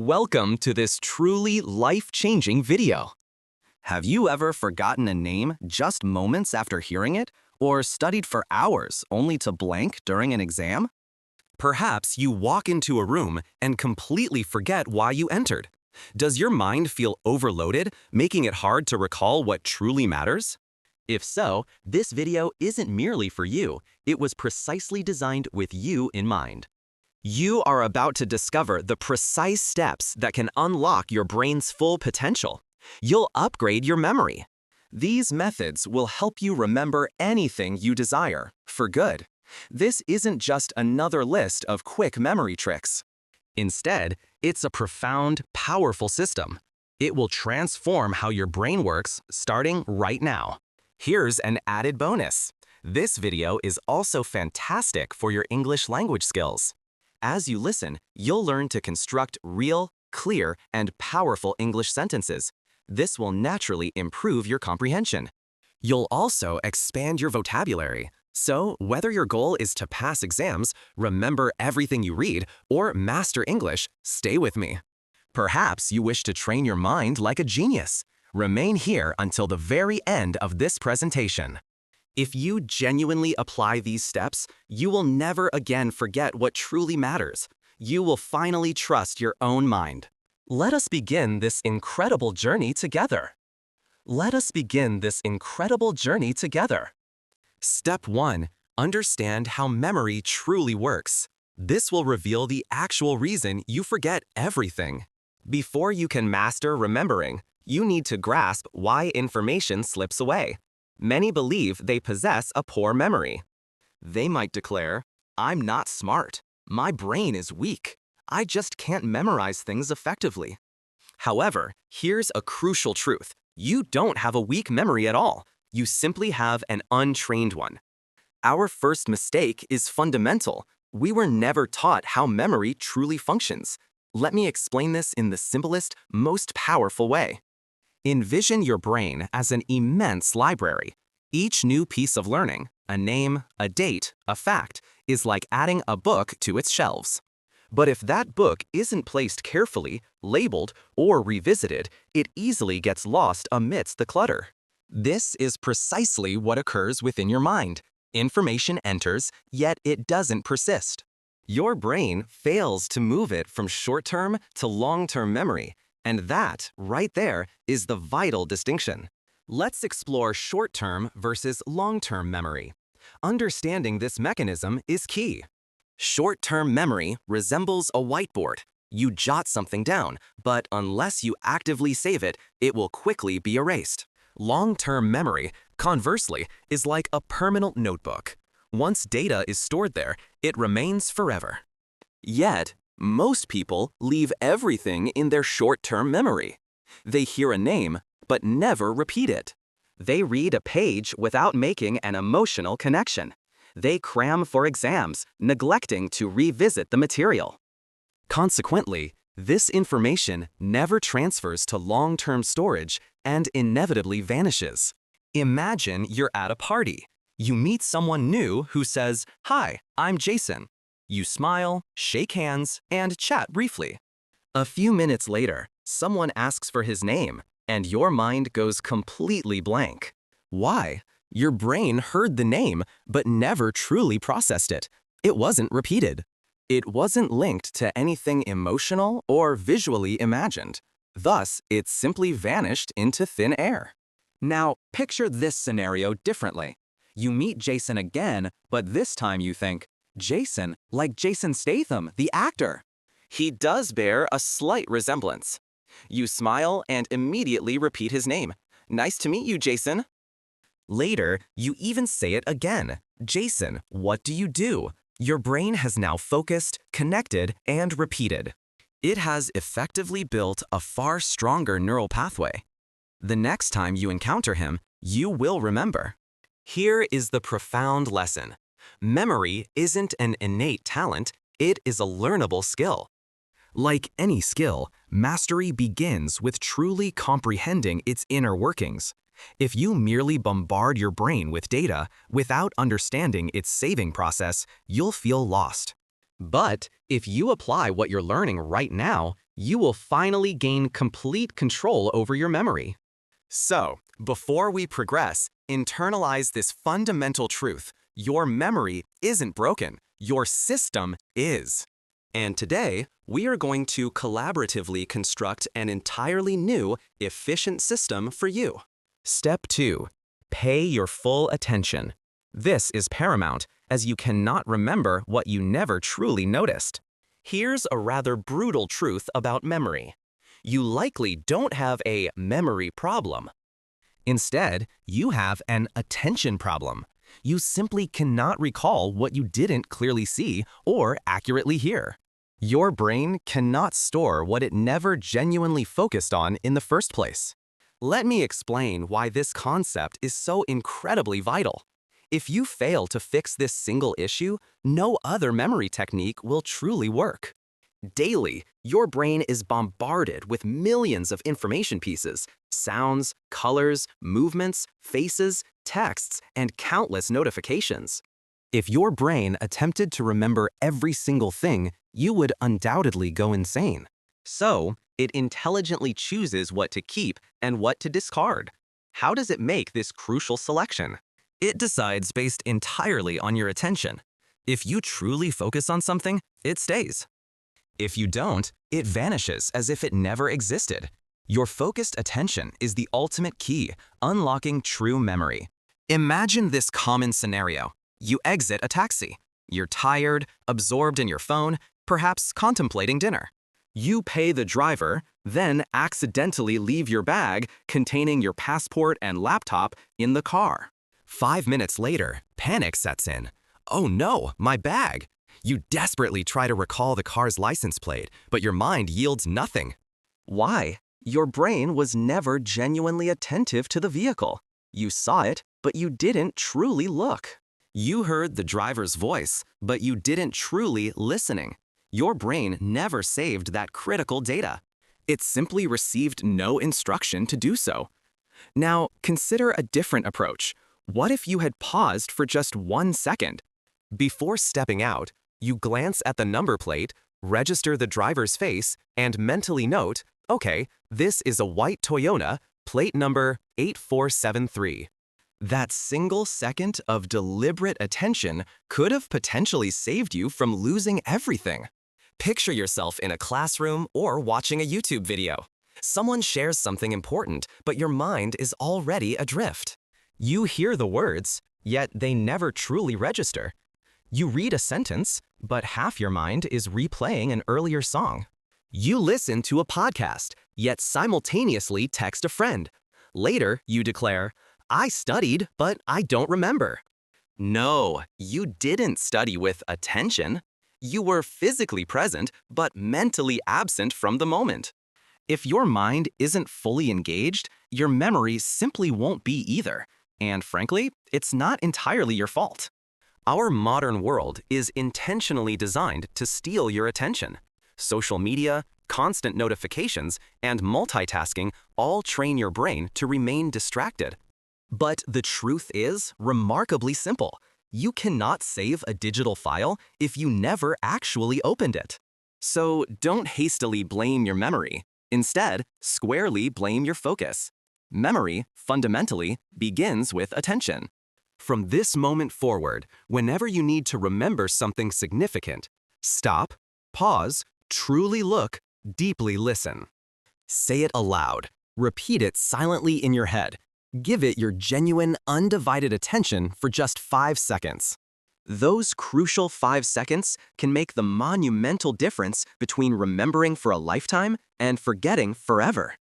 Welcome to this truly life-changing video. Have you ever forgotten a name just moments after hearing it, or studied for hours only to blank during an exam? Perhaps you walk into a room and completely forget why you entered. Does your mind feel overloaded, making it hard to recall what truly matters? If so, this video isn't merely for you. It was precisely designed with you in mind. You are about to discover the precise steps that can unlock your brain's full potential. You'll upgrade your memory. These methods will help you remember anything you desire, for good. This isn't just another list of quick memory tricks. Instead, it's a profound, powerful system. It will transform how your brain works, starting right now. Here's an added bonus. This video is also fantastic for your English language skills. As you listen, you'll learn to construct real, clear, and powerful English sentences. This will naturally improve your comprehension. You'll also expand your vocabulary. So, whether your goal is to pass exams, remember everything you read, or master English, stay with me. Perhaps you wish to train your mind like a genius. Remain here until the very end of this presentation. If you genuinely apply these steps, you will never again forget what truly matters. You will finally trust your own mind. Let us begin this incredible journey together. Let us begin this incredible journey together. Step 1. Understand how memory truly works. This will reveal the actual reason you forget everything. Before you can master remembering, you need to grasp why information slips away. Many believe they possess a poor memory. They might declare, "I'm not smart. My brain is weak. I just can't memorize things effectively." However, here's a crucial truth. You don't have a weak memory at all. You simply have an untrained one. Our first mistake is fundamental. We were never taught how memory truly functions. Let me explain this in the simplest, most powerful way. Envision your brain as an immense library. Each new piece of learning, a name, a date, a fact, is like adding a book to its shelves. But if that book isn't placed carefully, labeled, or revisited, it easily gets lost amidst the clutter. This is precisely what occurs within your mind. Information enters, yet it doesn't persist. Your brain fails to move it from short-term to long-term memory. And that, right there, is the vital distinction. Let's explore short-term versus long-term memory. Understanding this mechanism is key. Short-term memory resembles a whiteboard. You jot something down, but unless you actively save it, it will quickly be erased. Long-term memory, conversely, is like a permanent notebook. Once data is stored there, it remains forever. Yet, most people leave everything in their short-term memory. They hear a name, but never repeat it. They read a page without making an emotional connection. They cram for exams, neglecting to revisit the material. Consequently, this information never transfers to long-term storage and inevitably vanishes. Imagine you're at a party. You meet someone new who says, "Hi, I'm Jason." You smile, shake hands, and chat briefly. A few minutes later, someone asks for his name, and your mind goes completely blank. Why? Your brain heard the name, but never truly processed it. It wasn't repeated. It wasn't linked to anything emotional or visually imagined. Thus, it simply vanished into thin air. Now, picture this scenario differently. You meet Jason again, but this time you think, "Jason, like Jason Statham, the actor." He does bear a slight resemblance. You smile and immediately repeat his name. "Nice to meet you, Jason." Later, you even say it again. "Jason, what do you do?" Your brain has now focused, connected, and repeated. It has effectively built a far stronger neural pathway. The next time you encounter him, you will remember. Here is the profound lesson. Memory isn't an innate talent, it is a learnable skill. Like any skill, mastery begins with truly comprehending its inner workings. If you merely bombard your brain with data without understanding its saving process, you'll feel lost. But if you apply what you're learning right now, you will finally gain complete control over your memory. So, before we progress, internalize this fundamental truth. Your memory isn't broken. Your system is. And today, we are going to collaboratively construct an entirely new, efficient system for you. Step 2. Pay your full attention. This is paramount, as you cannot remember what you never truly noticed. Here's a rather brutal truth about memory. You likely don't have a memory problem. Instead, you have an attention problem. You simply cannot recall what you didn't clearly see or accurately hear. Your brain cannot store what it never genuinely focused on in the first place. Let me explain why this concept is so incredibly vital. If you fail to fix this single issue, no other memory technique will truly work. Daily, your brain is bombarded with millions of information pieces, sounds, colors, movements, faces, texts, and countless notifications. If your brain attempted to remember every single thing, you would undoubtedly go insane. So, it intelligently chooses what to keep and what to discard. How does it make this crucial selection? It decides based entirely on your attention. If you truly focus on something, it stays. If you don't, it vanishes as if it never existed. Your focused attention is the ultimate key, unlocking true memory. Imagine this common scenario. You exit a taxi. You're tired, absorbed in your phone, perhaps contemplating dinner. You pay the driver, then accidentally leave your bag containing your passport and laptop in the car. 5 minutes later, panic sets in. Oh no, my bag! You desperately try to recall the car's license plate, but your mind yields nothing. Why? Your brain was never genuinely attentive to the vehicle. You saw it, but you didn't truly look. You heard the driver's voice, but you didn't truly listening. Your brain never saved that critical data. It simply received no instruction to do so. Now, consider a different approach. What if you had paused for just 1 second? Before stepping out, you glance at the number plate, register the driver's face, and mentally note, okay, this is a white Toyota, plate number 8473. That single second of deliberate attention could have potentially saved you from losing everything. Picture yourself in a classroom or watching a YouTube video. Someone shares something important, but your mind is already adrift. You hear the words, yet they never truly register. You read a sentence, but half your mind is replaying an earlier song. You listen to a podcast, yet simultaneously text a friend. Later, you declare, I studied, but I don't remember. No, you didn't study with attention. You were physically present, but mentally absent from the moment. If your mind isn't fully engaged, your memory simply won't be either. And frankly, it's not entirely your fault. Our modern world is intentionally designed to steal your attention. Social media, constant notifications, and multitasking all train your brain to remain distracted. But the truth is remarkably simple. You cannot save a digital file if you never actually opened it. So don't hastily blame your memory. Instead, squarely blame your focus. Memory, fundamentally, begins with attention. From this moment forward, whenever you need to remember something significant, stop, pause, truly look, deeply listen. Say it aloud. Repeat it silently in your head. Give it your genuine, undivided attention for just 5 seconds. Those crucial 5 seconds can make the monumental difference between remembering for a lifetime and forgetting forever.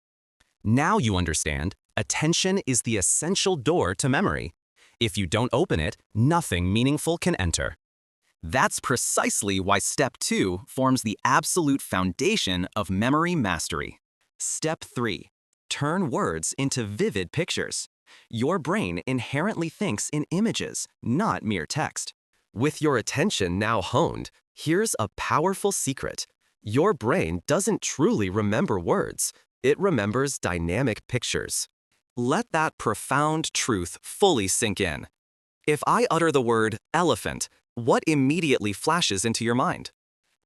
Now you understand, attention is the essential door to memory. If you don't open it, nothing meaningful can enter. That's precisely why Step 2 forms the absolute foundation of memory mastery. Step 3. Turn words into vivid pictures. Your brain inherently thinks in images, not mere text. With your attention now honed, here's a powerful secret. Your brain doesn't truly remember words. It remembers dynamic pictures. Let that profound truth fully sink in. If I utter the word elephant, what immediately flashes into your mind?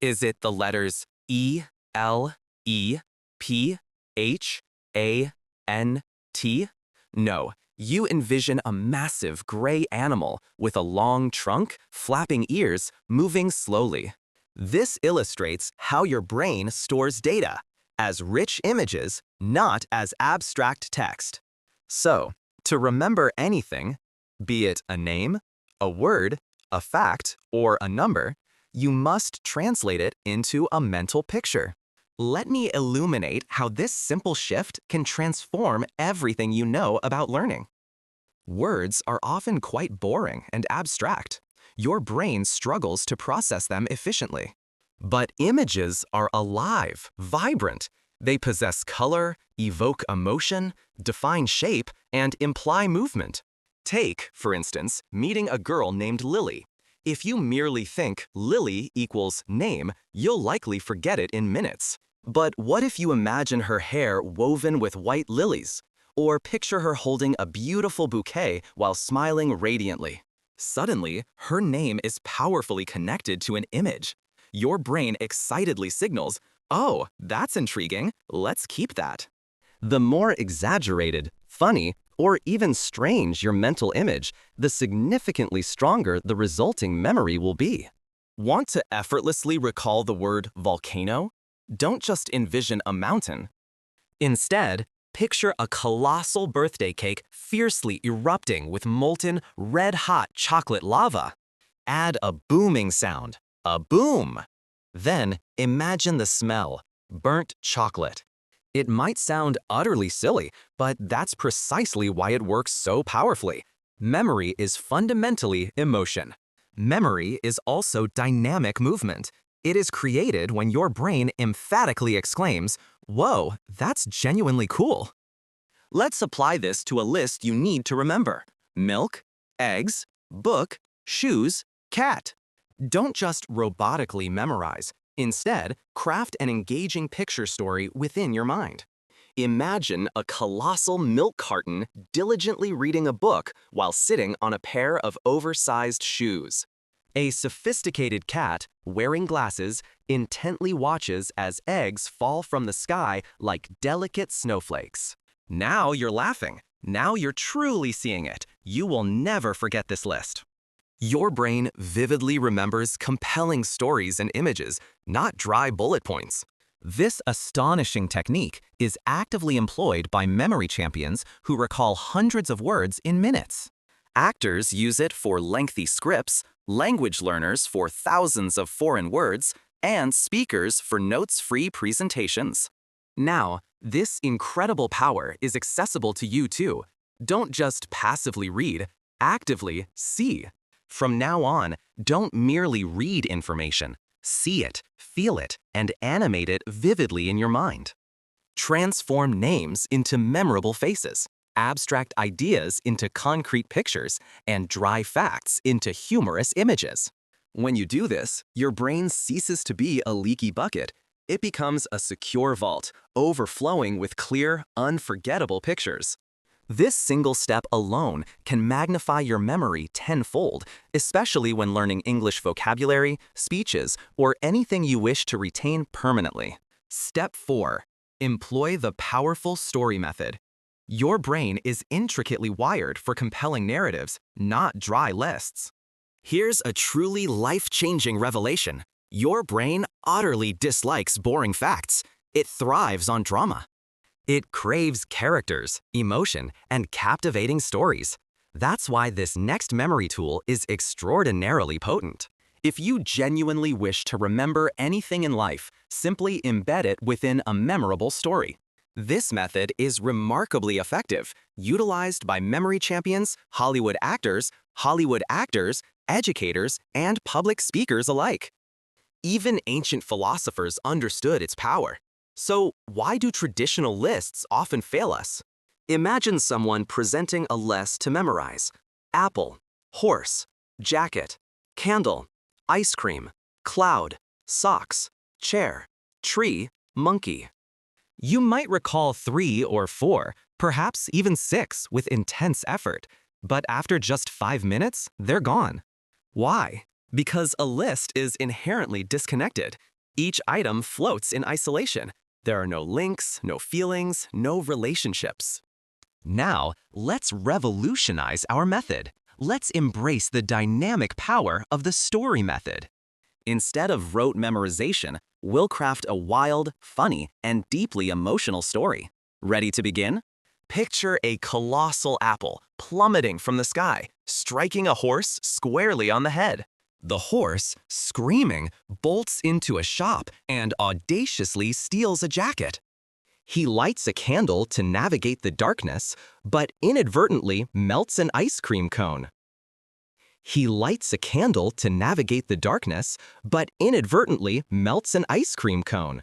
Is it the letters E, L, E, P, H, A, N, T? No, you envision a massive gray animal with a long trunk, flapping ears, moving slowly. This illustrates how your brain stores data, as rich images, not as abstract text. So, to remember anything, be it a name, a word, a fact, or a number, you must translate it into a mental picture. Let me illuminate how this simple shift can transform everything you know about learning. Words are often quite boring and abstract. Your brain struggles to process them efficiently. But images are alive, vibrant. They possess color, evoke emotion, define shape, and imply movement. Take, for instance, meeting a girl named Lily. If you merely think Lily equals name, you'll likely forget it in minutes. But what if you imagine her hair woven with white lilies? Or picture her holding a beautiful bouquet while smiling radiantly? Suddenly, her name is powerfully connected to an image. Your brain excitedly signals, "Oh, that's intriguing, let's keep that." The more exaggerated, funny, or even strange your mental image, the significantly stronger the resulting memory will be. Want to effortlessly recall the word volcano? Don't just envision a mountain. Instead, picture a colossal birthday cake fiercely erupting with molten, red-hot chocolate lava. Add a booming sound, a boom. Then imagine the smell, burnt chocolate. It might sound utterly silly, but that's precisely why it works so powerfully. Memory is fundamentally emotion. Memory is also dynamic movement. It is created when your brain emphatically exclaims, "Whoa, that's genuinely cool." Let's apply this to a list you need to remember: milk, eggs, book, shoes, cat. Don't just robotically memorize. Instead, craft an engaging picture story within your mind. Imagine a colossal milk carton diligently reading a book while sitting on a pair of oversized shoes. A sophisticated cat, wearing glasses, intently watches as eggs fall from the sky like delicate snowflakes. Now you're laughing. Now you're truly seeing it. You will never forget this list. Your brain vividly remembers compelling stories and images, not dry bullet points. This astonishing technique is actively employed by memory champions who recall hundreds of words in minutes. Actors use it for lengthy scripts, language learners for thousands of foreign words, and speakers for notes-free presentations. Now, this incredible power is accessible to you too. Don't just passively read, actively see. From now on, don't merely read information. See it, feel it, and animate it vividly in your mind. Transform names into memorable faces, abstract ideas into concrete pictures, and dry facts into humorous images. When you do this, your brain ceases to be a leaky bucket. It becomes a secure vault, overflowing with clear, unforgettable pictures. This single step alone can magnify your memory tenfold, especially when learning English vocabulary, speeches, or anything you wish to retain permanently. Step 4. Employ the powerful story method. Your brain is intricately wired for compelling narratives, not dry lists. Here's a truly life-changing revelation. Your brain utterly dislikes boring facts. It thrives on drama. It craves characters, emotion, and captivating stories. That's why this next memory tool is extraordinarily potent. If you genuinely wish to remember anything in life, simply embed it within a memorable story. This method is remarkably effective, utilized by memory champions, Hollywood actors, educators, and public speakers alike. Even ancient philosophers understood its power. So why do traditional lists often fail us? Imagine someone presenting a list to memorize: apple, horse, jacket, candle, ice cream, cloud, socks, chair, tree, monkey. You might recall 3 or 4, perhaps even 6 with intense effort, but after just 5 minutes, they're gone. Why? Because a list is inherently disconnected. Each item floats in isolation. There are no links, no feelings, no relationships. Now, let's revolutionize our method. Let's embrace the dynamic power of the story method. Instead of rote memorization, we'll craft a wild, funny, and deeply emotional story. Ready to begin? Picture a colossal apple plummeting from the sky, striking a horse squarely on the head. The horse, screaming, bolts into a shop and audaciously steals a jacket. He lights a candle to navigate the darkness, but inadvertently melts an ice cream cone. He lights a candle to navigate the darkness, but inadvertently melts an ice cream cone.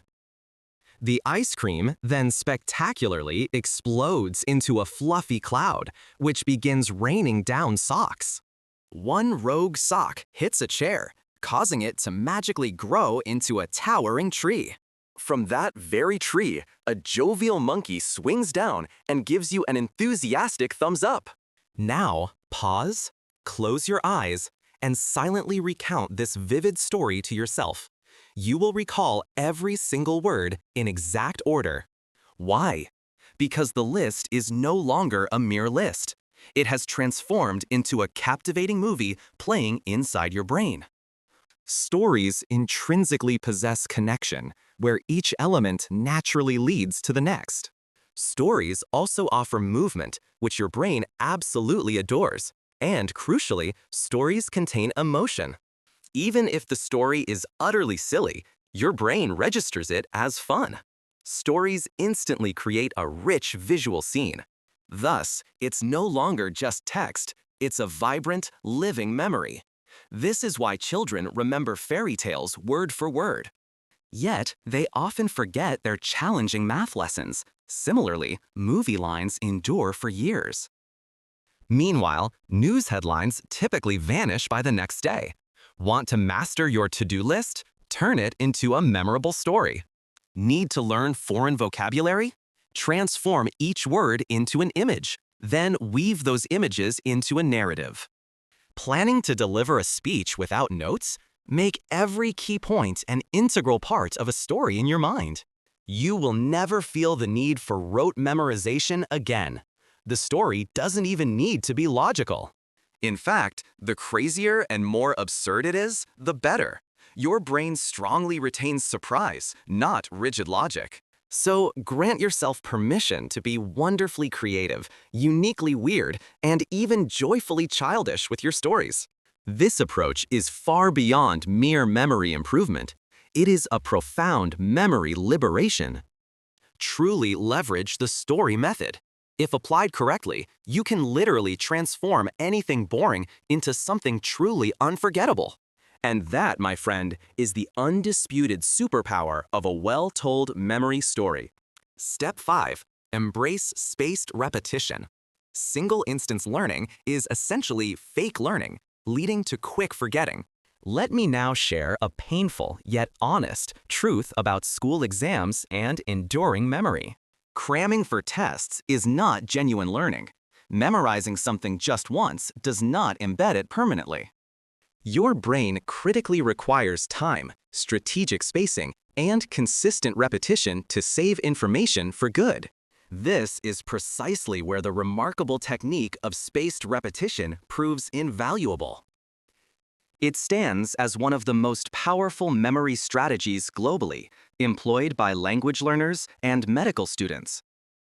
The ice cream then spectacularly explodes into a fluffy cloud, which begins raining down socks. One rogue sock hits a chair, causing it to magically grow into a towering tree. From that very tree, a jovial monkey swings down and gives you an enthusiastic thumbs up. Now, pause, close your eyes, and silently recount this vivid story to yourself. You will recall every single word in exact order. Why? Because the list is no longer a mere list. It has transformed into a captivating movie playing inside your brain. Stories intrinsically possess connection, where each element naturally leads to the next. Stories also offer movement, which your brain absolutely adores. And crucially, stories contain emotion. Even if the story is utterly silly, your brain registers it as fun. Stories instantly create a rich visual scene. Thus, it's no longer just text, it's a vibrant, living memory. This is why children remember fairy tales word for word. Yet, they often forget their challenging math lessons. Similarly, movie lines endure for years. Meanwhile, news headlines typically vanish by the next day. Want to master your to-do list? Turn it into a memorable story. Need to learn foreign vocabulary? Transform each word into an image, then weave those images into a narrative. Planning to deliver a speech without notes? Make every key point an integral part of a story in your mind. You will never feel the need for rote memorization again. The story doesn't even need to be logical. In fact, the crazier and more absurd it is, the better. Your brain strongly retains surprise, not rigid logic. So grant yourself permission to be wonderfully creative, uniquely weird, and even joyfully childish with your stories. This approach is far beyond mere memory improvement. It is a profound memory liberation. Truly leverage the story method. If applied correctly, you can literally transform anything boring into something truly unforgettable. And that, my friend, is the undisputed superpower of a well-told memory story. Step 5. Embrace spaced repetition. Single-instance learning is essentially fake learning, leading to quick forgetting. Let me now share a painful yet honest truth about school exams and enduring memory. Cramming for tests is not genuine learning. Memorizing something just once does not embed it permanently. Your brain critically requires time, strategic spacing, and consistent repetition to save information for good. This is precisely where the remarkable technique of spaced repetition proves invaluable. It stands as one of the most powerful memory strategies globally, employed by language learners and medical students.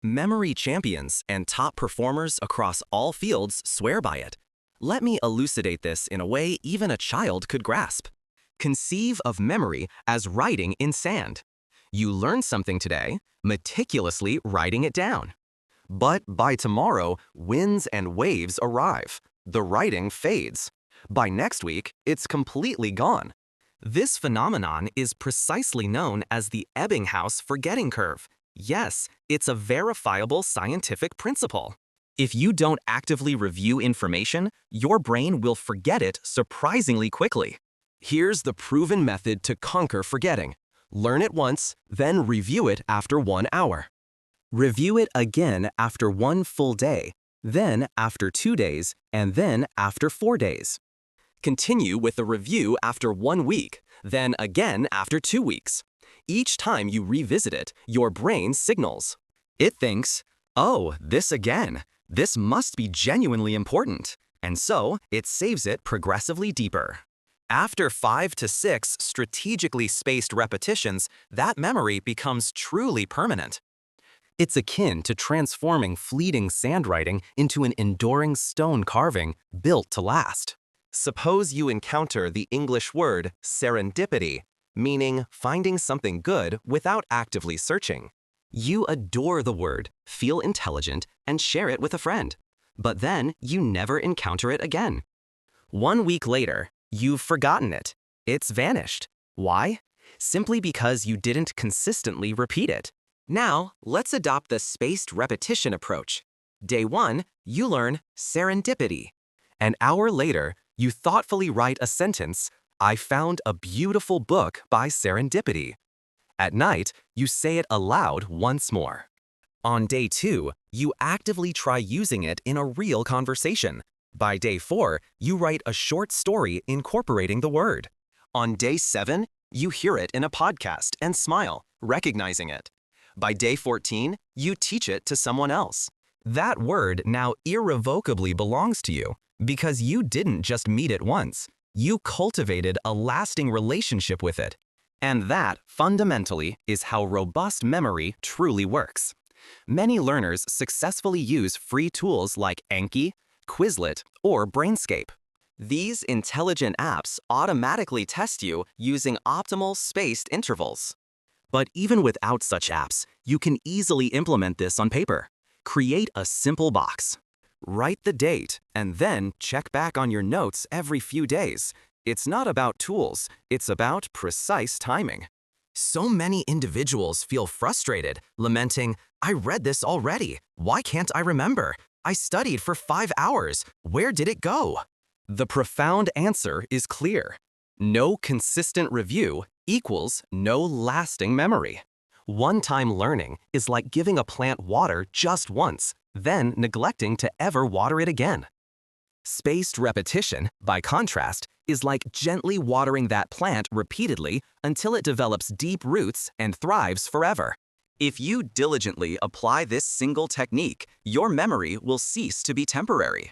Memory champions and top performers across all fields swear by it. Let me elucidate this in a way even a child could grasp. Conceive of memory as writing in sand. You learn something today, meticulously writing it down. But by tomorrow, winds and waves arrive. The writing fades. By next week, it's completely gone. This phenomenon is precisely known as the Ebbinghaus forgetting curve. Yes, it's a verifiable scientific principle. If you don't actively review information, your brain will forget it surprisingly quickly. Here's the proven method to conquer forgetting. Learn it once, then review it after 1 hour. Review it again after 1 full day, then after 2 days, and then after 4 days. Continue with the review after 1 week, then again after 2 weeks. Each time you revisit it, your brain signals. It thinks, oh, this again. This must be genuinely important. And so, it saves it progressively deeper. After 5 to 6 strategically spaced repetitions, that memory becomes truly permanent. It's akin to transforming fleeting sandwriting into an enduring stone carving built to last. Suppose you encounter the English word serendipity, meaning finding something good without actively searching. You adore the word, feel intelligent, and share it with a friend. But then you never encounter it again. 1 week later, you've forgotten it. It's vanished. Why? Simply because you didn't consistently repeat it. Now, let's adopt the spaced repetition approach. Day 1, you learn serendipity. An hour later, you thoughtfully write a sentence, I found a beautiful book by serendipity. At night, you say it aloud once more. On day 2, you actively try using it in a real conversation. By day 4, you write a short story incorporating the word. On day 7, you hear it in a podcast and smile, recognizing it. By day 14, you teach it to someone else. That word now irrevocably belongs to you because you didn't just meet it once. You cultivated a lasting relationship with it. And that, fundamentally, is how robust memory truly works. Many learners successfully use free tools like Anki, Quizlet, or Brainscape. These intelligent apps automatically test you using optimal spaced intervals. But even without such apps, you can easily implement this on paper. Create a simple box. Write the date, and then check back on your notes every few days. It's not about tools, it's about precise timing. So many individuals feel frustrated, lamenting, I read this already. Why can't I remember? I studied for 5 hours. Where did it go? The profound answer is clear. No consistent review equals no lasting memory. One-time learning is like giving a plant water just once, then neglecting to ever water it again. Spaced repetition, by contrast, is like gently watering that plant repeatedly until it develops deep roots and thrives forever. If you diligently apply this single technique, your memory will cease to be temporary.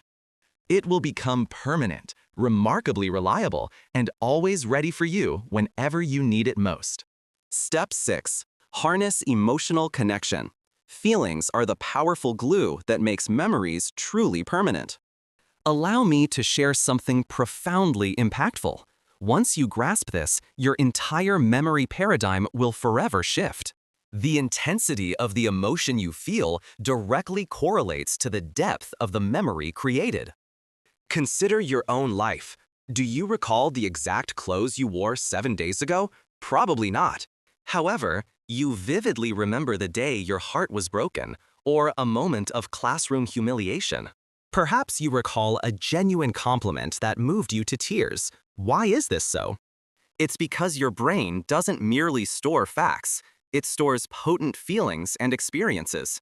It will become permanent, remarkably reliable, and always ready for you whenever you need it most. Step 6. Harness emotional connection. Feelings are the powerful glue that makes memories truly permanent. Allow me to share something profoundly impactful. Once you grasp this, your entire memory paradigm will forever shift. The intensity of the emotion you feel directly correlates to the depth of the memory created. Consider your own life. Do you recall the exact clothes you wore 7 days ago? Probably not. However, you vividly remember the day your heart was broken, or a moment of classroom humiliation. Perhaps you recall a genuine compliment that moved you to tears. Why is this so? It's because your brain doesn't merely store facts, it stores potent feelings and experiences.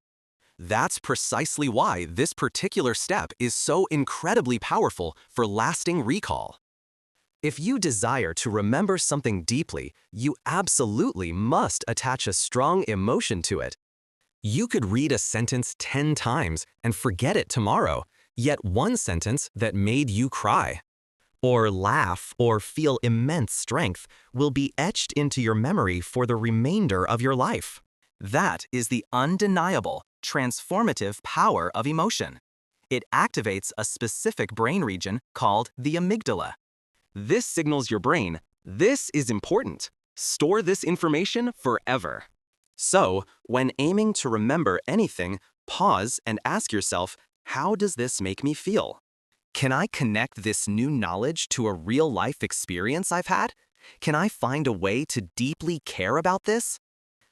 That's precisely why this particular step is so incredibly powerful for lasting recall. If you desire to remember something deeply, you absolutely must attach a strong emotion to it. You could read a sentence 10 times and forget it tomorrow, yet one sentence that made you cry, or laugh, or feel immense strength will be etched into your memory for the remainder of your life. That is the undeniable, transformative power of emotion. It activates a specific brain region called the amygdala. This signals your brain, this is important. Store this information forever. So, when aiming to remember anything, pause and ask yourself, how does this make me feel? Can I connect this new knowledge to a real-life experience I've had? Can I find a way to deeply care about this?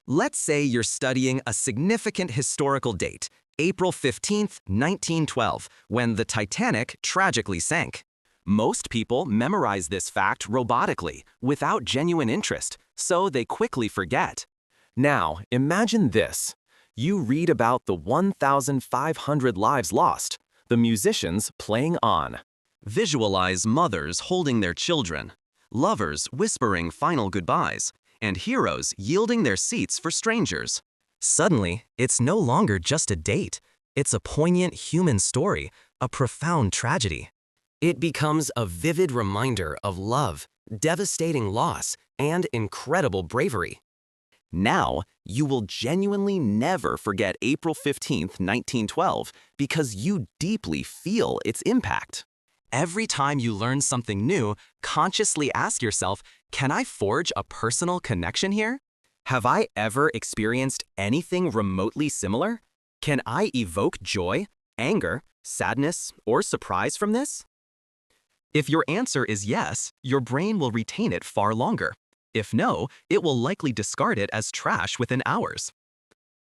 Let's say you're studying a significant historical date, April 15th, 1912, when the Titanic tragically sank. Most people memorize this fact robotically, without genuine interest, so they quickly forget. Now, imagine this. You read about the 1,500 lives lost, the musicians playing on. Visualize mothers holding their children, lovers whispering final goodbyes, and heroes yielding their seats for strangers. Suddenly, it's no longer just a date. It's a poignant human story, a profound tragedy. It becomes a vivid reminder of love, devastating loss, and incredible bravery. Now, you will genuinely never forget April 15th, 1912, because you deeply feel its impact. Every time you learn something new, consciously ask yourself, can I forge a personal connection here? Have I ever experienced anything remotely similar? Can I evoke joy, anger, sadness, or surprise from this? If your answer is yes, your brain will retain it far longer. If no, it will likely discard it as trash within hours.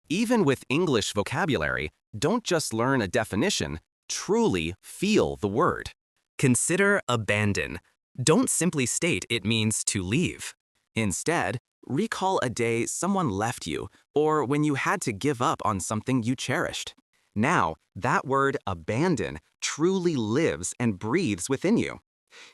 Even with English vocabulary, don't just learn a definition, truly feel the word. Consider abandon. Don't simply state it means to leave. Instead, recall a day someone left you or when you had to give up on something you cherished. Now, that word abandon truly lives and breathes within you.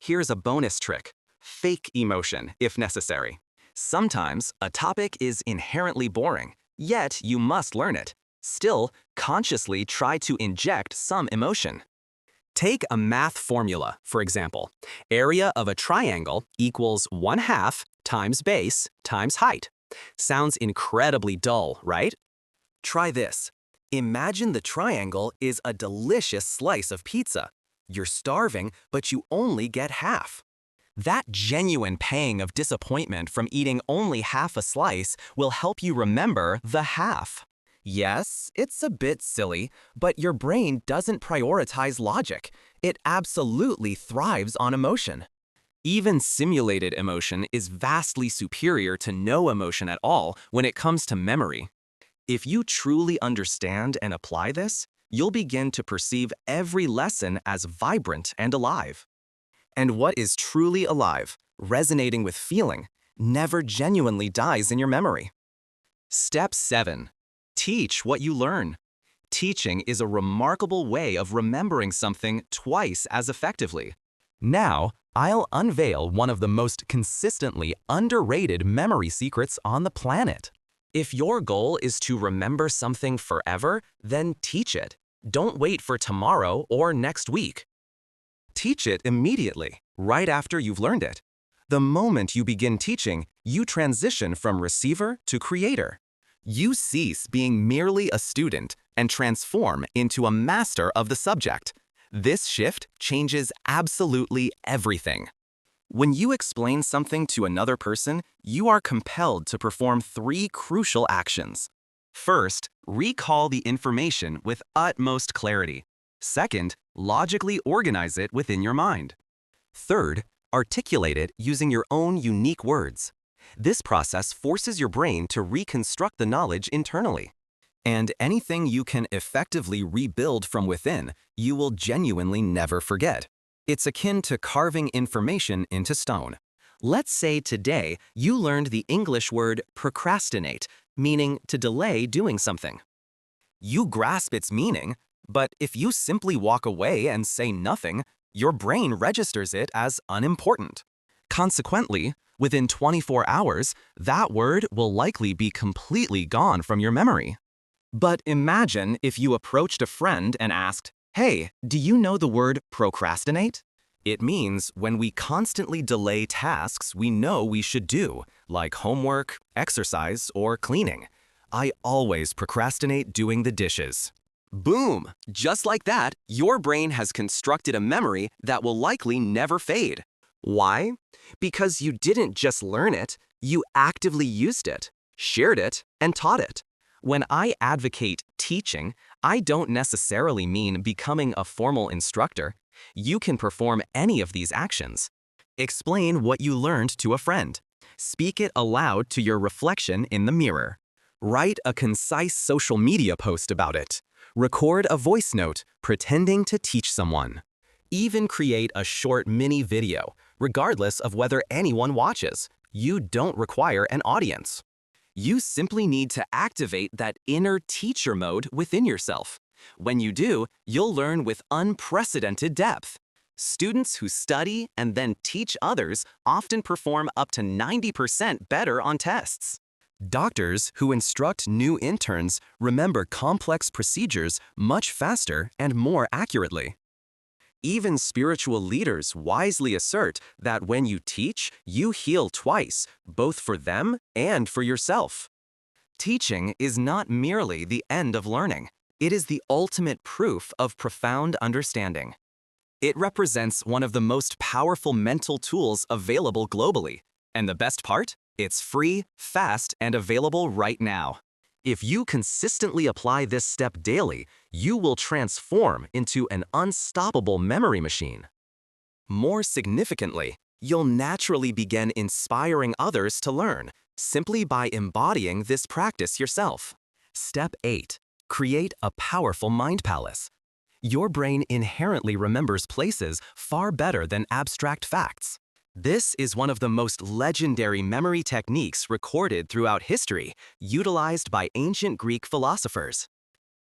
Here's a bonus trick. Fake emotion, if necessary. Sometimes, a topic is inherently boring, yet you must learn it. Still, consciously try to inject some emotion. Take a math formula, for example. Area of a triangle equals 1/2 times base times height. Sounds incredibly dull, right? Try this. Imagine the triangle is a delicious slice of pizza. You're starving, but you only get half. That genuine pang of disappointment from eating only half a slice will help you remember the half. Yes, it's a bit silly, but your brain doesn't prioritize logic. It absolutely thrives on emotion. Even simulated emotion is vastly superior to no emotion at all when it comes to memory. If you truly understand and apply this, you'll begin to perceive every lesson as vibrant and alive. And what is truly alive, resonating with feeling, never genuinely dies in your memory. Step 7. Teach what you learn. Teaching is a remarkable way of remembering something twice as effectively. Now, I'll unveil one of the most consistently underrated memory secrets on the planet. If your goal is to remember something forever, then teach it. Don't wait for tomorrow or next week. Teach it immediately, right after you've learned it. The moment you begin teaching, you transition from receiver to creator. You cease being merely a student and transform into a master of the subject. This shift changes absolutely everything. When you explain something to another person, you are compelled to perform 3 crucial actions. First, recall the information with utmost clarity. Second, logically organize it within your mind. Third, articulate it using your own unique words. This process forces your brain to reconstruct the knowledge internally. And anything you can effectively rebuild from within, you will genuinely never forget. It's akin to carving information into stone. Let's say today you learned the English word procrastinate, meaning to delay doing something. You grasp its meaning, but if you simply walk away and say nothing, your brain registers it as unimportant. Consequently, within 24 hours, that word will likely be completely gone from your memory. But imagine if you approached a friend and asked, "Hey, do you know the word procrastinate?" It means when we constantly delay tasks we know we should do, like homework, exercise, or cleaning. I always procrastinate doing the dishes. Boom! Just like that, your brain has constructed a memory that will likely never fade. Why? Because you didn't just learn it, you actively used it, shared it, and taught it. When I advocate teaching, I don't necessarily mean becoming a formal instructor. You can perform any of these actions. Explain what you learned to a friend. Speak it aloud to your reflection in the mirror. Write a concise social media post about it. Record a voice note pretending to teach someone. Even create a short mini video, regardless of whether anyone watches. You don't require an audience. You simply need to activate that inner teacher mode within yourself. When you do, you'll learn with unprecedented depth. Students who study and then teach others often perform up to 90% better on tests. Doctors who instruct new interns remember complex procedures much faster and more accurately. Even spiritual leaders wisely assert that when you teach, you heal twice, both for them and for yourself. Teaching is not merely the end of learning. It is the ultimate proof of profound understanding. It represents one of the most powerful mental tools available globally. And the best part? It's free, fast, and available right now. If you consistently apply this step daily, you will transform into an unstoppable memory machine. More significantly, you'll naturally begin inspiring others to learn, simply by embodying this practice yourself. Step 8. Create a powerful mind palace. Your brain inherently remembers places far better than abstract facts. This is one of the most legendary memory techniques recorded throughout history, utilized by ancient Greek philosophers.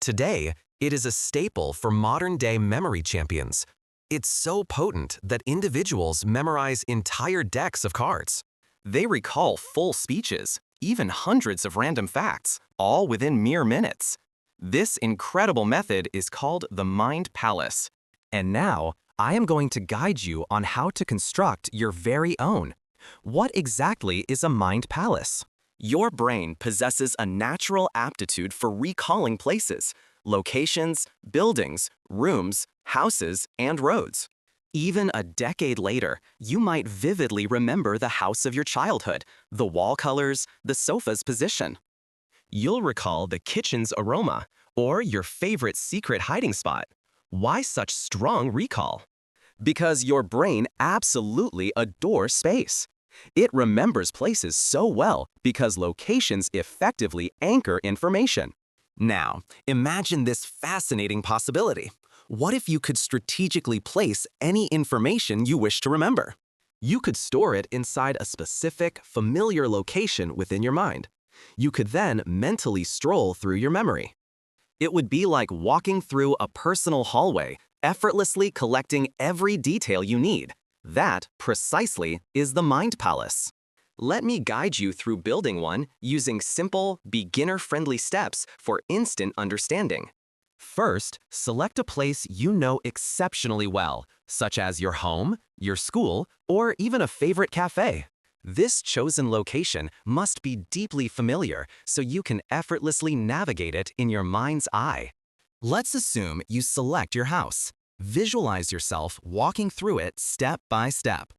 Today, it is a staple for modern-day memory champions. It's so potent that individuals memorize entire decks of cards. They recall full speeches, even hundreds of random facts, all within mere minutes. This incredible method is called the mind palace. And now, I am going to guide you on how to construct your very own. What exactly is a mind palace? Your brain possesses a natural aptitude for recalling places, locations, buildings, rooms, houses, and roads. Even a decade later, you might vividly remember the house of your childhood, the wall colors, the sofa's position. You'll recall the kitchen's aroma or your favorite secret hiding spot. Why such strong recall? Because your brain absolutely adores space. It remembers places so well because locations effectively anchor information. Now, imagine this fascinating possibility. What if you could strategically place any information you wish to remember? You could store it inside a specific, familiar location within your mind. You could then mentally stroll through your memory. It would be like walking through a personal hallway, effortlessly collecting every detail you need. That, precisely, is the mind palace. Let me guide you through building one using simple, beginner-friendly steps for instant understanding. First, select a place you know exceptionally well, such as your home, your school, or even a favorite cafe. This chosen location must be deeply familiar so you can effortlessly navigate it in your mind's eye. Let's assume you select your house. Visualize yourself walking through it step by step.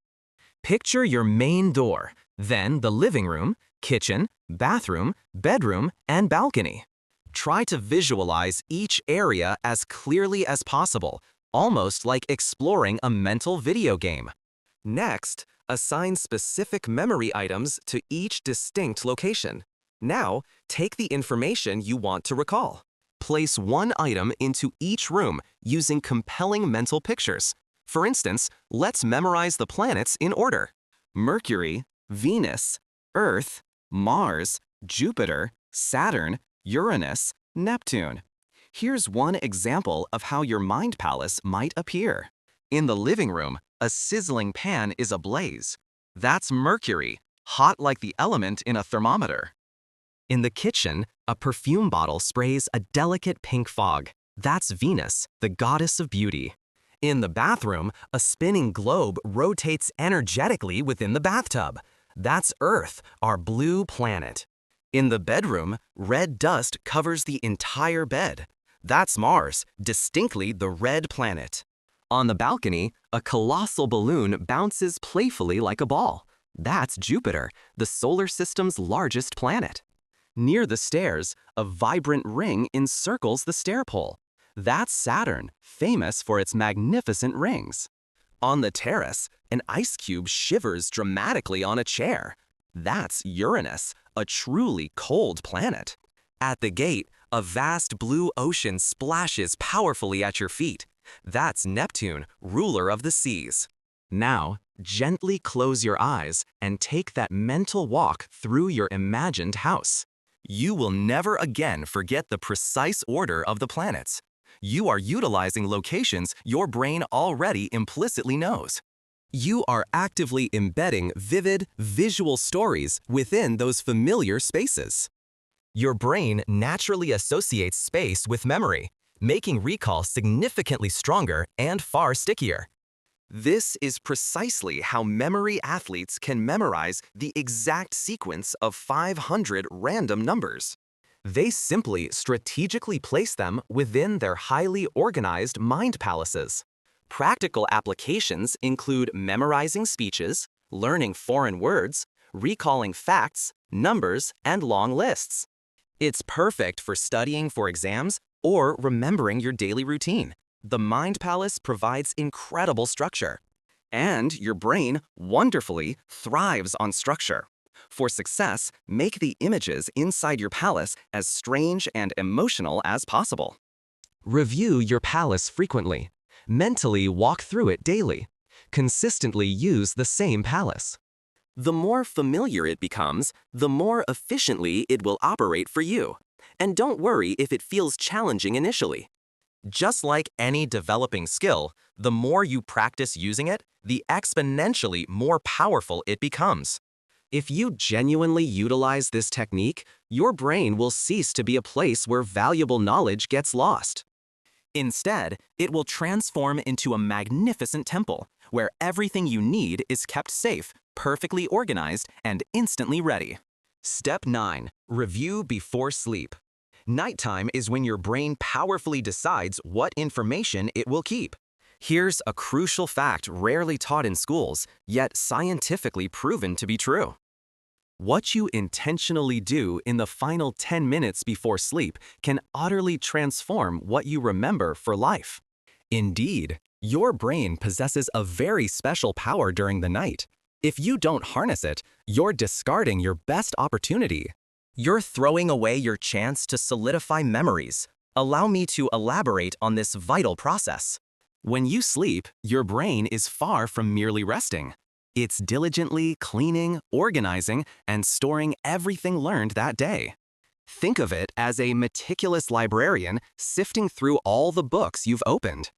Picture your main door, then the living room, kitchen, bathroom, bedroom, and balcony. Try to visualize each area as clearly as possible, almost like exploring a mental video game. Next, assign specific memory items to each distinct location. Now, take the information you want to recall. Place one item into each room using compelling mental pictures. For instance, let's memorize the planets in order: Mercury, Venus, Earth, Mars, Jupiter, Saturn, Uranus, Neptune. Here's one example of how your mind palace might appear. In the living room, a sizzling pan is ablaze. That's Mercury, hot like the element in a thermometer. In the kitchen, a perfume bottle sprays a delicate pink fog. That's Venus, the goddess of beauty. In the bathroom, a spinning globe rotates energetically within the bathtub. That's Earth, our blue planet. In the bedroom, red dust covers the entire bed. That's Mars, distinctly the red planet. On the balcony, a colossal balloon bounces playfully like a ball. That's Jupiter, the solar system's largest planet. Near the stairs, a vibrant ring encircles the stair pole. That's Saturn, famous for its magnificent rings. On the terrace, an ice cube shivers dramatically on a chair. That's Uranus, a truly cold planet. At the gate, a vast blue ocean splashes powerfully at your feet. That's Neptune, ruler of the seas. Now, gently close your eyes and take that mental walk through your imagined house. You will never again forget the precise order of the planets. You are utilizing locations your brain already implicitly knows. You are actively embedding vivid, visual stories within those familiar spaces. Your brain naturally associates space with memory, making recall significantly stronger and far stickier. This is precisely how memory athletes can memorize the exact sequence of 500 random numbers. They simply strategically place them within their highly organized mind palaces. Practical applications include memorizing speeches, learning foreign words, recalling facts, numbers, and long lists. It's perfect for studying for exams or remembering your daily routine. The Mind Palace provides incredible structure. And your brain wonderfully thrives on structure. For success, make the images inside your palace as strange and emotional as possible. Review your palace frequently. Mentally walk through it daily. Consistently use the same palace. The more familiar it becomes, the more efficiently it will operate for you. And don't worry if it feels challenging initially. Just like any developing skill, the more you practice using it, the exponentially more powerful it becomes. If you genuinely utilize this technique, your brain will cease to be a place where valuable knowledge gets lost. Instead, it will transform into a magnificent temple, where everything you need is kept safe, perfectly organized, and instantly ready. Step 9. Review before sleep. Nighttime is when your brain powerfully decides what information it will keep. Here's a crucial fact rarely taught in schools, yet scientifically proven to be true. What you intentionally do in the final 10 minutes before sleep can utterly transform what you remember for life. Indeed, your brain possesses a very special power during the night. If you don't harness it, you're discarding your best opportunity. You're throwing away your chance to solidify memories. Allow me to elaborate on this vital process. When you sleep, your brain is far from merely resting. It's diligently cleaning, organizing, and storing everything learned that day. Think of it as a meticulous librarian sifting through all the books you've opened.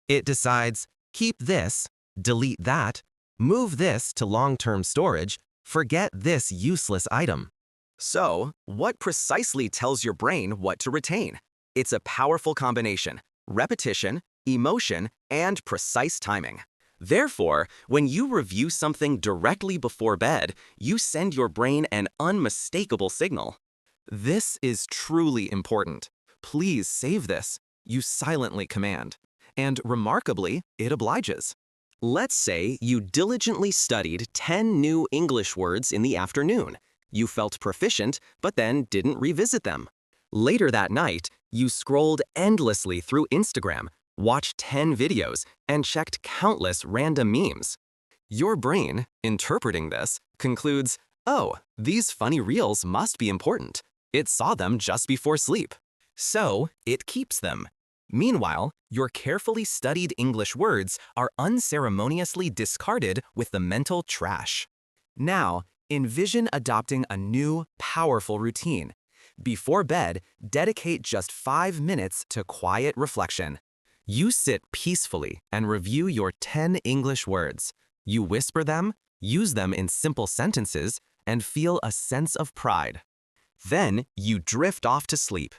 It decides, keep this, delete that, move this to long-term storage, forget this useless item. So, what precisely tells your brain what to retain? It's a powerful combination: repetition, emotion, and precise timing. Therefore, when you review something directly before bed, you send your brain an unmistakable signal. This is truly important. Please save this, you silently command. And remarkably, it obliges. Let's say you diligently studied 10 new English words in the afternoon. You felt proficient, but then didn't revisit them. Later that night, you scrolled endlessly through Instagram, watched 10 videos, and checked countless random memes. Your brain, interpreting this, concludes, oh, these funny reels must be important. It saw them just before sleep. So, it keeps them. Meanwhile, your carefully studied English words are unceremoniously discarded with the mental trash. Now, envision adopting a new, powerful routine. Before bed, dedicate just 5 minutes to quiet reflection. You sit peacefully and review your 10 English words. You whisper them, use them in simple sentences, and feel a sense of pride. Then you drift off to sleep.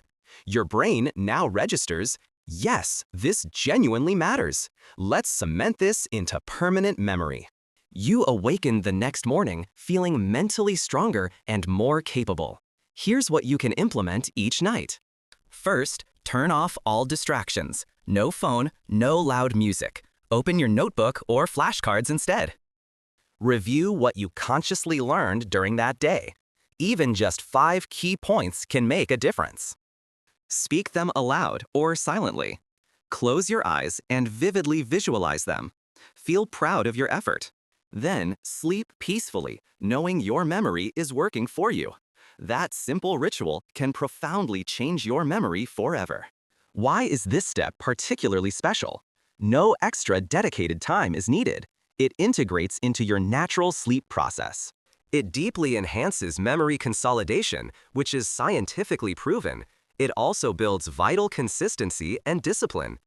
Your brain now registers, yes, this genuinely matters. Let's cement this into permanent memory. You awaken the next morning feeling mentally stronger and more capable. Here's what you can implement each night. First, turn off all distractions. No phone, no loud music. Open your notebook or flashcards instead. Review what you consciously learned during that day. Even just 5 key points can make a difference. Speak them aloud or silently. Close your eyes and vividly visualize them. Feel proud of your effort. Then sleep peacefully, knowing your memory is working for you. That simple ritual can profoundly change your memory forever. Why is this step particularly special? No extra dedicated time is needed. It integrates into your natural sleep process. It deeply enhances memory consolidation, which is scientifically proven. It also builds vital consistency and discipline.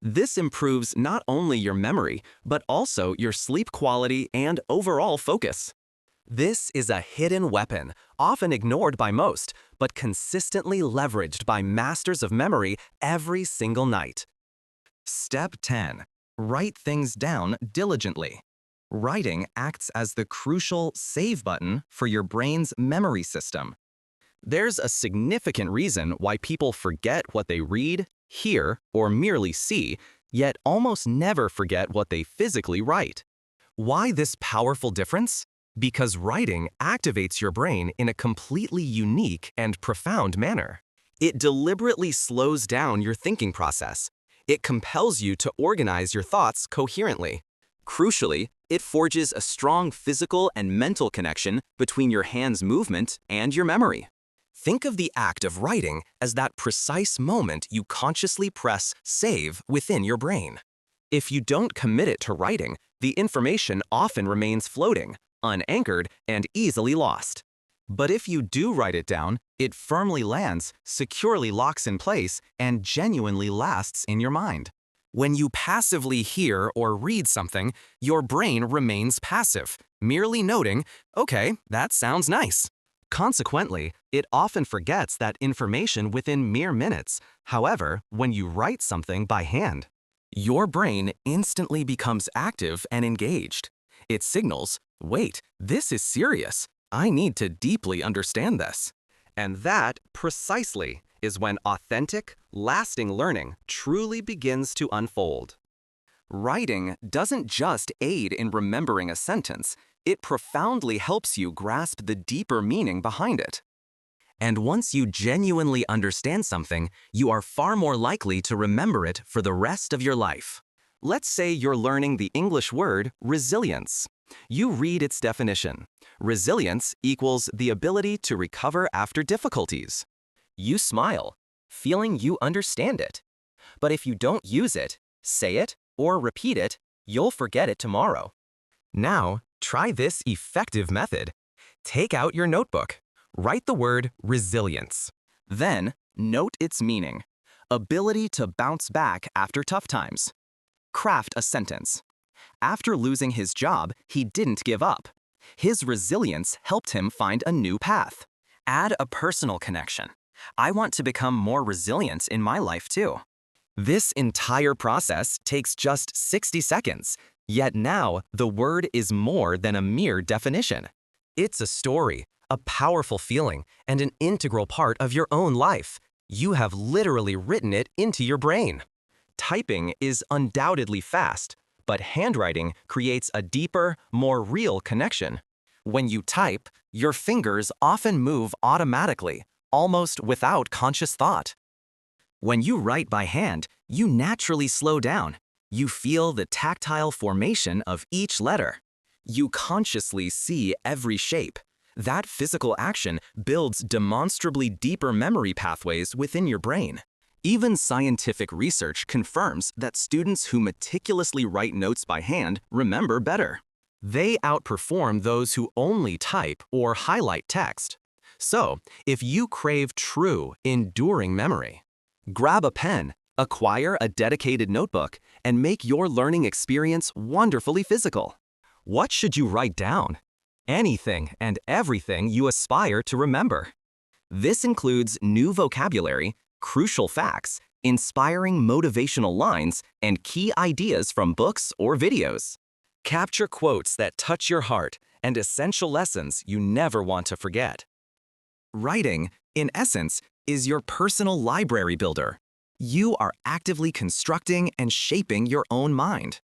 This improves not only your memory, but also your sleep quality and overall focus. This is a hidden weapon, often ignored by most, but consistently leveraged by masters of memory every single night. Step 10. Write things down diligently. Writing acts as the crucial save button for your brain's memory system. There's a significant reason why people forget what they read, hear, or merely see, yet almost never forget what they physically write. Why this powerful difference? Because writing activates your brain in a completely unique and profound manner. It deliberately slows down your thinking process. It compels you to organize your thoughts coherently. Crucially, it forges a strong physical and mental connection between your hand's movement and your memory. Think of the act of writing as that precise moment you consciously press save within your brain. If you don't commit it to writing, the information often remains floating, unanchored, and easily lost. But if you do write it down, it firmly lands, securely locks in place, and genuinely lasts in your mind. When you passively hear or read something, your brain remains passive, merely noting, okay, that sounds nice. Consequently, it often forgets that information within mere minutes. However, when you write something by hand, your brain instantly becomes active and engaged. It signals, wait, this is serious. I need to deeply understand this. And that, precisely, is when authentic, lasting learning truly begins to unfold. Writing doesn't just aid in remembering a sentence, it profoundly helps you grasp the deeper meaning behind it. And once you genuinely understand something, you are far more likely to remember it for the rest of your life. Let's say you're learning the English word resilience. You read its definition. Resilience equals the ability to recover after difficulties. You smile, feeling you understand it. But if you don't use it, say it, or repeat it, you'll forget it tomorrow. Now, try this effective method. Take out your notebook. Write the word resilience. Then, note its meaning. Ability to bounce back after tough times. Craft a sentence. After losing his job, he didn't give up. His resilience helped him find a new path. Add a personal connection. I want to become more resilient in my life too. This entire process takes just 60 seconds, yet now the word is more than a mere definition. It's a story, a powerful feeling, and an integral part of your own life. You have literally written it into your brain. Typing is undoubtedly fast, but handwriting creates a deeper, more real connection. When you type, your fingers often move automatically, almost without conscious thought. When you write by hand, you naturally slow down. You feel the tactile formation of each letter. You consciously see every shape. That physical action builds demonstrably deeper memory pathways within your brain. Even scientific research confirms that students who meticulously write notes by hand remember better. They outperform those who only type or highlight text. So, if you crave true, enduring memory, grab a pen, acquire a dedicated notebook, and make your learning experience wonderfully physical. What should you write down? Anything and everything you aspire to remember. This includes new vocabulary, crucial facts, inspiring motivational lines, and key ideas from books or videos. Capture quotes that touch your heart and essential lessons you never want to forget. Writing, in essence, is your personal library builder. You are actively constructing and shaping your own mind.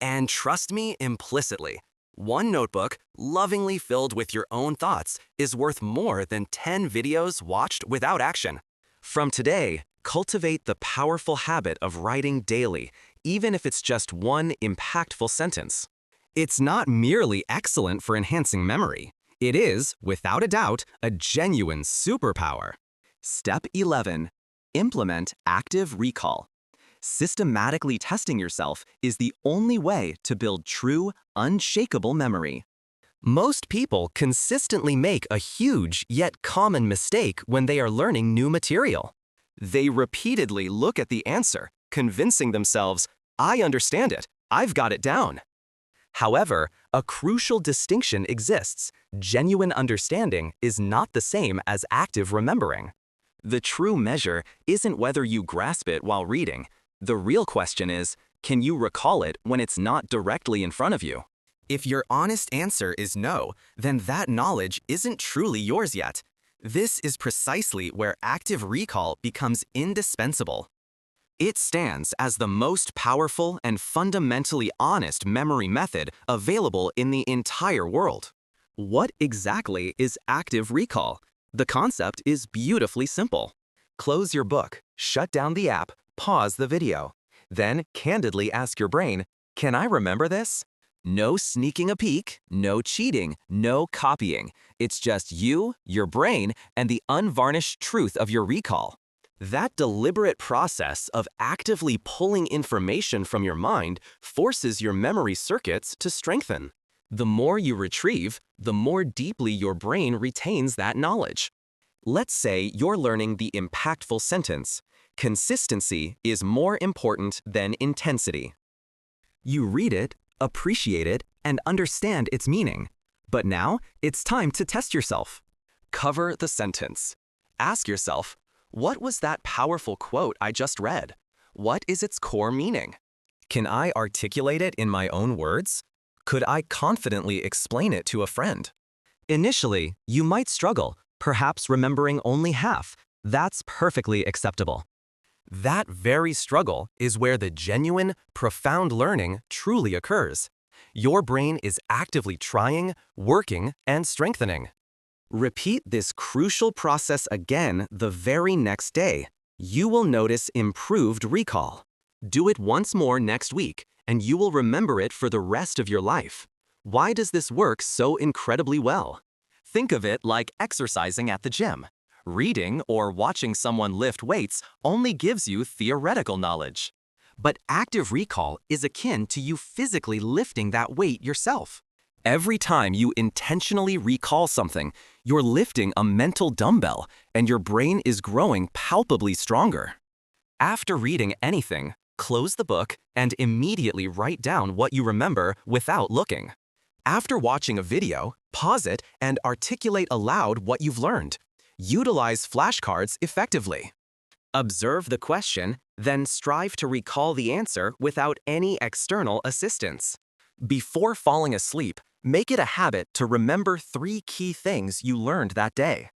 And trust me implicitly, one notebook, lovingly filled with your own thoughts, is worth more than 10 videos watched without action. From today, cultivate the powerful habit of writing daily, even if it's just one impactful sentence. It's not merely excellent for enhancing memory. It is, without a doubt, a genuine superpower. Step 11. Implement active recall. Systematically testing yourself is the only way to build true, unshakable memory. Most people consistently make a huge yet common mistake when they are learning new material. They repeatedly look at the answer, convincing themselves, I understand it, I've got it down. However, a crucial distinction exists. Genuine understanding is not the same as active remembering. The true measure isn't whether you grasp it while reading. The real question is, can you recall it when it's not directly in front of you? If your honest answer is no, then that knowledge isn't truly yours yet. This is precisely where active recall becomes indispensable. It stands as the most powerful and fundamentally honest memory method available in the entire world. What exactly is active recall? The concept is beautifully simple. Close your book, shut down the app, pause the video. Then candidly ask your brain, can I remember this? No sneaking a peek, no cheating, no copying. It's just you, your brain, and the unvarnished truth of your recall. That deliberate process of actively pulling information from your mind forces your memory circuits to strengthen. The more you retrieve, the more deeply your brain retains that knowledge. Let's say you're learning the impactful sentence, consistency is more important than intensity. You read it, appreciate it, and understand its meaning. But now, it's time to test yourself. Cover the sentence. Ask yourself, what was that powerful quote I just read? What is its core meaning? Can I articulate it in my own words? Could I confidently explain it to a friend? Initially, you might struggle, perhaps remembering only half. That's perfectly acceptable. That very struggle is where the genuine, profound learning truly occurs. Your brain is actively trying, working, and strengthening. Repeat this crucial process again the very next day. You will notice improved recall. Do it once more next week, and you will remember it for the rest of your life. Why does this work so incredibly well? Think of it like exercising at the gym. Reading or watching someone lift weights only gives you theoretical knowledge. But active recall is akin to you physically lifting that weight yourself. Every time you intentionally recall something, you're lifting a mental dumbbell, and your brain is growing palpably stronger. After reading anything, close the book and immediately write down what you remember without looking. After watching a video, pause it and articulate aloud what you've learned. Utilize flashcards effectively. Observe the question, then strive to recall the answer without any external assistance. Before falling asleep, make it a habit to remember 3 key things you learned that day.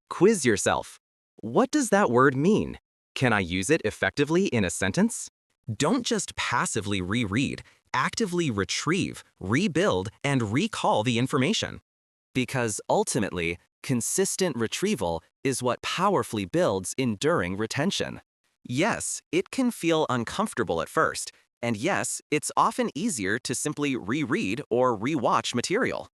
Quiz yourself. What does that word mean? Can I use it effectively in a sentence? Don't just passively reread, actively retrieve, rebuild, and recall the information. Because ultimately, consistent retrieval is what powerfully builds enduring retention. Yes, it can feel uncomfortable at first, and yes, it's often easier to simply reread or rewatch material.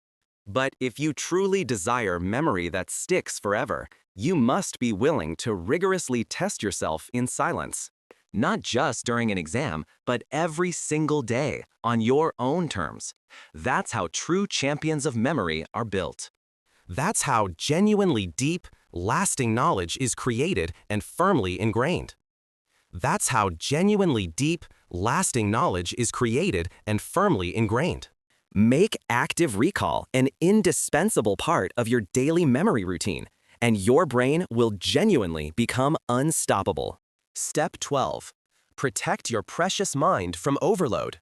But if you truly desire memory that sticks forever, you must be willing to rigorously test yourself in silence. Not just during an exam, but every single day, on your own terms. That's how true champions of memory are built. That's how genuinely deep, lasting knowledge is created and firmly ingrained. That's how genuinely deep, lasting knowledge is created and firmly ingrained. Make active recall an indispensable part of your daily memory routine, and your brain will genuinely become unstoppable. Step 12. Protect your precious mind from overload.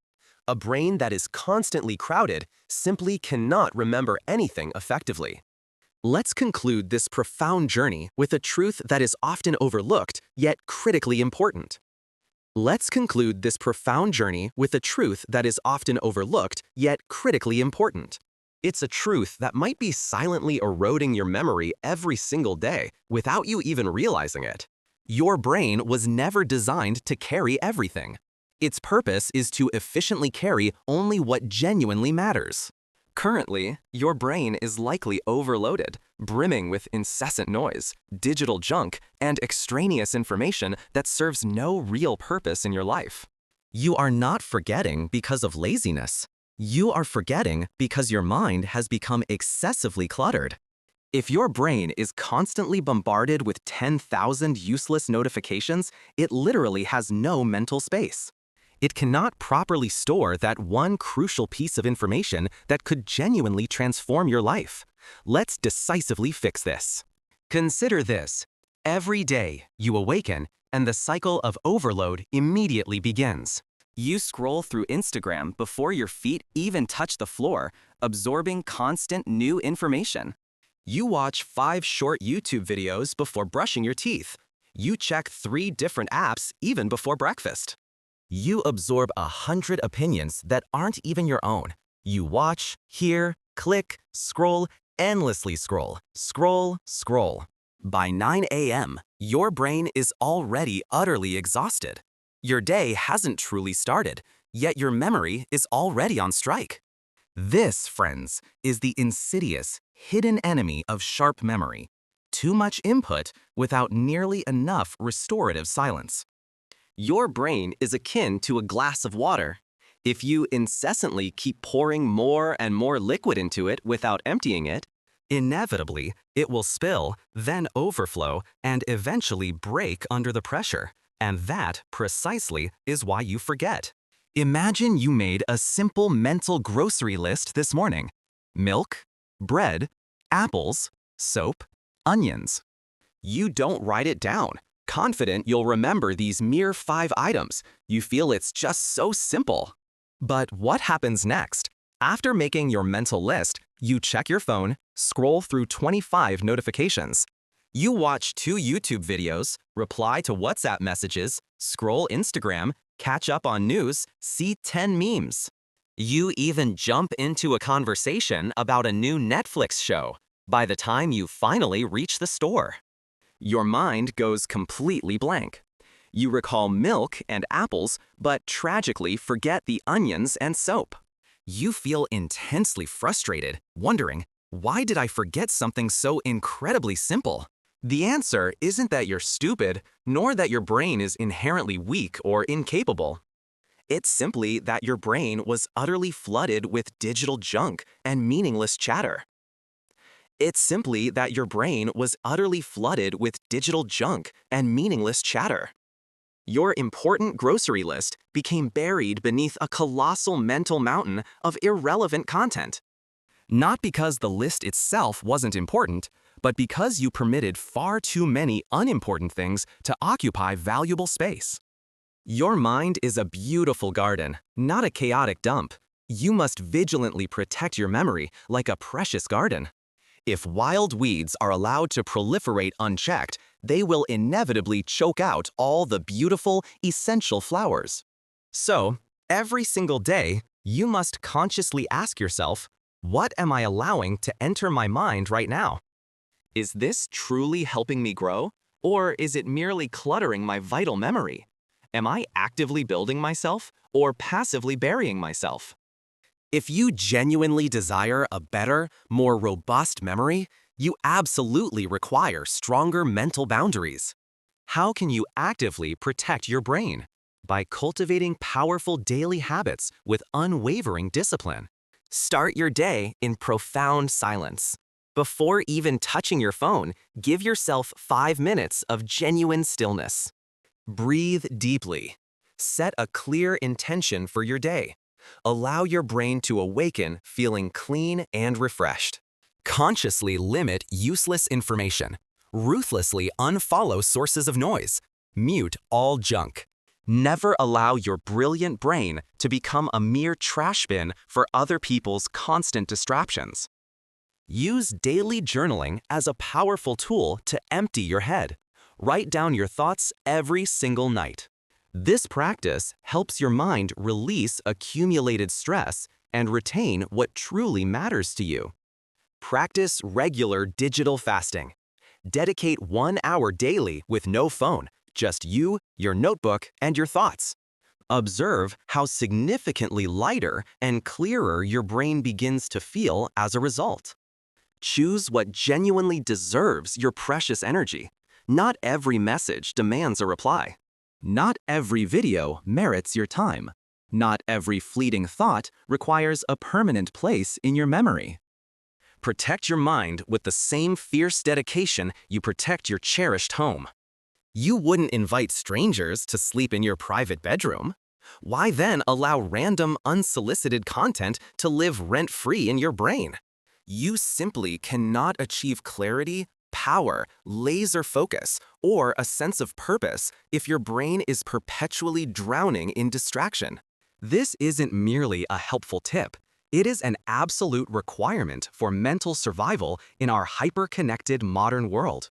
A brain that is constantly crowded simply cannot remember anything effectively. Let's conclude this profound journey with a truth that is often overlooked, yet critically important. Let's conclude this profound journey with a truth that is often overlooked, yet critically important. It's a truth that might be silently eroding your memory every single day without you even realizing it. Your brain was never designed to carry everything. Its purpose is to efficiently carry only what genuinely matters. Currently, your brain is likely overloaded, brimming with incessant noise, digital junk, and extraneous information that serves no real purpose in your life. You are not forgetting because of laziness. You are forgetting because your mind has become excessively cluttered. If your brain is constantly bombarded with 10,000 useless notifications, it literally has no mental space. It cannot properly store that one crucial piece of information that could genuinely transform your life. Let's decisively fix this. Consider this. Every day, you awaken, and the cycle of overload immediately begins. You scroll through Instagram before your feet even touch the floor, absorbing constant new information. You watch 5 short YouTube videos before brushing your teeth. You check 3 different apps even before breakfast. You absorb 100 opinions that aren't even your own. You watch, hear, click, scroll, endlessly scroll, scroll, scroll. By 9 a.m., your brain is already utterly exhausted. Your day hasn't truly started, yet your memory is already on strike. This, friends, is the insidious, hidden enemy of sharp memory. Too much input without nearly enough restorative silence. Your brain is akin to a glass of water. If you incessantly keep pouring more and more liquid into it without emptying it, inevitably it will spill, then overflow, and eventually break under the pressure. And that, precisely, is why you forget. Imagine you made a simple mental grocery list this morning. Milk, bread, apples, soap, onions. You don't write it down, confident you'll remember these mere 5 items. You feel it's just so simple. But what happens next? After making your mental list, you check your phone, scroll through 25 notifications. You watch 2 YouTube videos, reply to WhatsApp messages, scroll Instagram, catch up on news, see 10 memes. You even jump into a conversation about a new Netflix show by the time you finally reach the store. Your mind goes completely blank. You recall milk and apples, but tragically forget the onions and soap. You feel intensely frustrated, wondering, why did I forget something so incredibly simple? The answer isn't that you're stupid, nor that your brain is inherently weak or incapable. It's simply that your brain was utterly flooded with digital junk and meaningless chatter. It's simply that your brain was utterly flooded with digital junk and meaningless chatter. Your important grocery list became buried beneath a colossal mental mountain of irrelevant content. Not because the list itself wasn't important, but because you permitted far too many unimportant things to occupy valuable space. Your mind is a beautiful garden, not a chaotic dump. You must vigilantly protect your memory like a precious garden. If wild weeds are allowed to proliferate unchecked, they will inevitably choke out all the beautiful, essential flowers. So, every single day, you must consciously ask yourself, what am I allowing to enter my mind right now? Is this truly helping me grow, or is it merely cluttering my vital memory? Am I actively building myself, or passively burying myself? If you genuinely desire a better, more robust memory, you absolutely require stronger mental boundaries. How can you actively protect your brain? By cultivating powerful daily habits with unwavering discipline. Start your day in profound silence. Before even touching your phone, give yourself 5 minutes of genuine stillness. Breathe deeply. Set a clear intention for your day. Allow your brain to awaken feeling clean and refreshed. Consciously limit useless information. Ruthlessly unfollow sources of noise. Mute all junk. Never allow your brilliant brain to become a mere trash bin for other people's constant distractions. Use daily journaling as a powerful tool to empty your head. Write down your thoughts every single night. This practice helps your mind release accumulated stress and retain what truly matters to you. Practice regular digital fasting. Dedicate 1 hour daily with no phone, just you, your notebook, and your thoughts. Observe how significantly lighter and clearer your brain begins to feel as a result. Choose what genuinely deserves your precious energy. Not every message demands a reply. Not every video merits your time. Not every fleeting thought requires a permanent place in your memory. Protect your mind with the same fierce dedication you protect your cherished home. You wouldn't invite strangers to sleep in your private bedroom. Why then allow random, unsolicited content to live rent-free in your brain? You simply cannot achieve clarity, power, laser focus, or a sense of purpose if your brain is perpetually drowning in distraction. This isn't merely a helpful tip. It is an absolute requirement for mental survival in our hyper-connected modern world.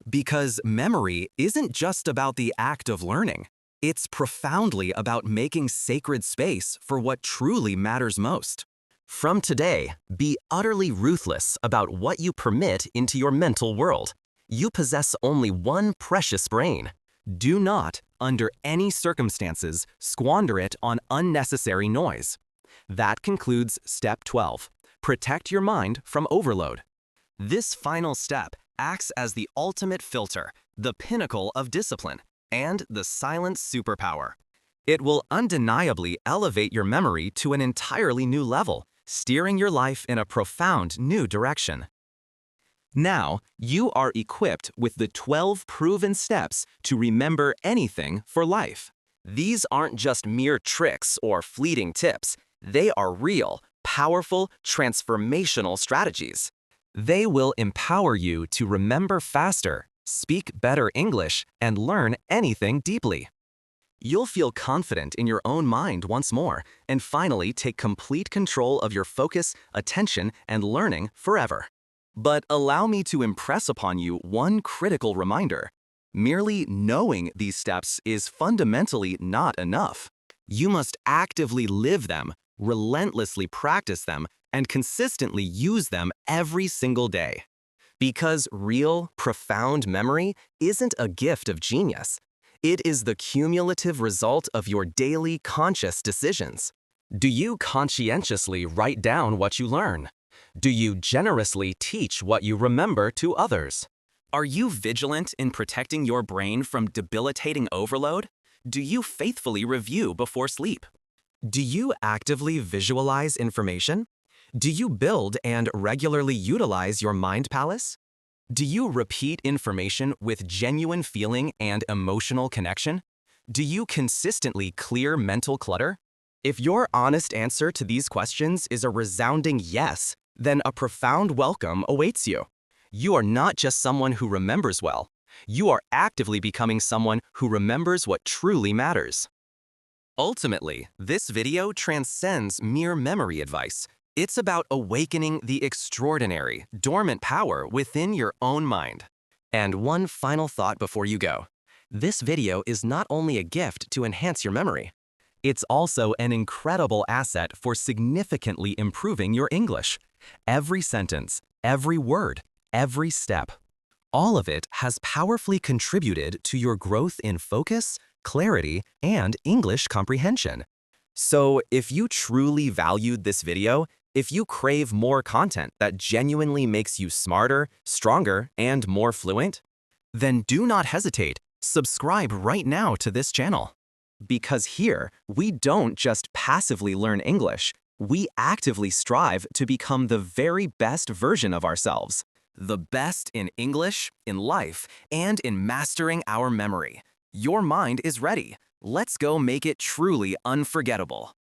Because memory isn't just about the act of learning. It's profoundly about making sacred space for what truly matters most. From today, be utterly ruthless about what you permit into your mental world. You possess only one precious brain. Do not, under any circumstances, squander it on unnecessary noise. That concludes Step 12. Protect your mind from overload. This final step acts as the ultimate filter, the pinnacle of discipline, and the silent superpower. It will undeniably elevate your memory to an entirely new level, steering your life in a profound new direction. Now, you are equipped with the 12 proven steps to remember anything for life. These aren't just mere tricks or fleeting tips. They are real, powerful, transformational strategies. They will empower you to remember faster, speak better English, and learn anything deeply. You'll feel confident in your own mind once more, and finally take complete control of your focus, attention, and learning forever. But allow me to impress upon you one critical reminder. Merely knowing these steps is fundamentally not enough. You must actively live them, relentlessly practice them, and consistently use them every single day. Because real, profound memory isn't a gift of genius. It is the cumulative result of your daily conscious decisions. Do you conscientiously write down what you learn? Do you generously teach what you remember to others? Are you vigilant in protecting your brain from debilitating overload? Do you faithfully review before sleep? Do you actively visualize information? Do you build and regularly utilize your mind palace? Do you repeat information with genuine feeling and emotional connection? Do you consistently clear mental clutter? If your honest answer to these questions is a resounding yes, then a profound welcome awaits you. You are not just someone who remembers well. You are actively becoming someone who remembers what truly matters. Ultimately, this video transcends mere memory advice. It's about awakening the extraordinary, dormant power within your own mind. And one final thought before you go. This video is not only a gift to enhance your memory, it's also an incredible asset for significantly improving your English. Every sentence, every word, every step, all of it has powerfully contributed to your growth in focus, clarity, and English comprehension. So if you truly valued this video, if you crave more content that genuinely makes you smarter, stronger, and more fluent, then do not hesitate. Subscribe right now to this channel. Because here, we don't just passively learn English, we actively strive to become the very best version of ourselves. The best in English, in life, and in mastering our memory. Your mind is ready. Let's go make it truly unforgettable.